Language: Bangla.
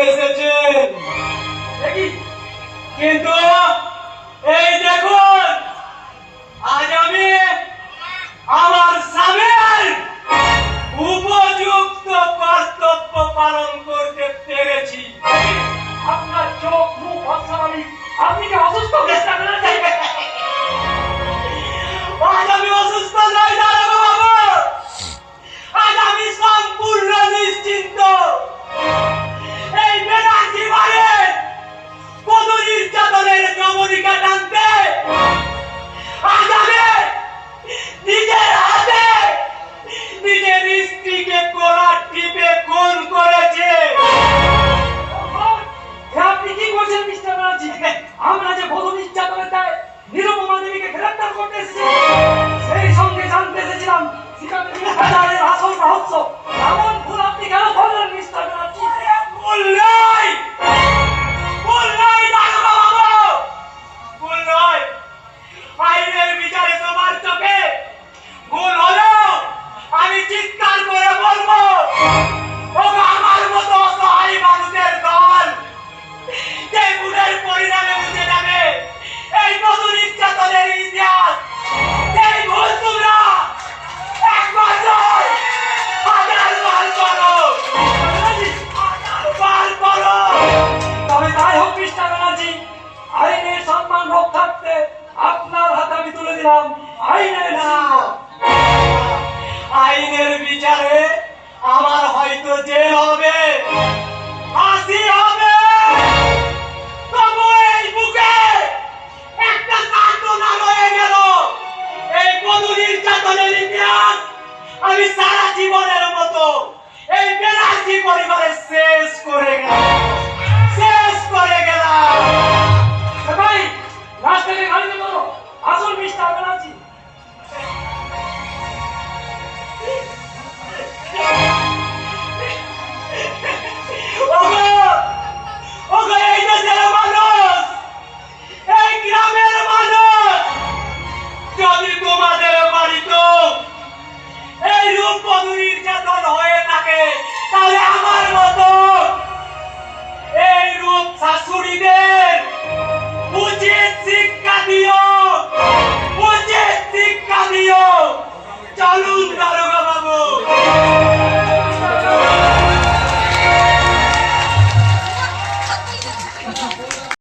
এসেছেন, কিন্তু এই দেখুন, আজ আমি আমার স্বামীর উপযুক্ত কর্তব্য পালন করতে পেরেছি। আপনার চোখ মুখ অস্বাভাবিক, আপনি কি অসুস্থ? আজ আমি অসুস্থ নই দারোগা বাবু, আজ আমি সম্পূর্ণ নিশ্চিন্ত। এই বেনারসি বাড়ির কত নির্যাতনের জবনিকা টানতে আজ আমি নিজের হাতে নিজের স্ত্রীকে গলা টিপে খুন করেছে। আপনি কি করছেন মিস্টার ব্যানার্জি? আমরা যে বধূ নির্যাতনের দায়ে নিরুপমা দেবীকে গ্রেফতার করতে এসেছি, সেই সঙ্গে জানতে এসেছিলাম বাজারের আসল রহস্য। এমন ভুল আপনি কেন করলেন মিস্টার ব্যানার্জি? ভুল নয়, ভুল নয় দারোগা বাবু, ভুল নয়। আইনের বিচারে সবার চোখে ভুল হলো আমি চিৎকার করে বলবো, ওগো আমার মতো অসহায় মানুষের দল যে ভুলের পরিণামে বুঝে যাবে এই বধূ নির্যাতনের ইতিহাস। এই ভুল তোমরা একবার নয়, হাজারবার করো, হাজারবার করো। তবে তাই হোক মিস্টার ব্যানার্জি, আইনের সম্মান রক্ষার্থে আপনার হাতে আমি তুলে দিলাম আইনের না, আইনের বিচারে আমার হয়তো জেল হবে,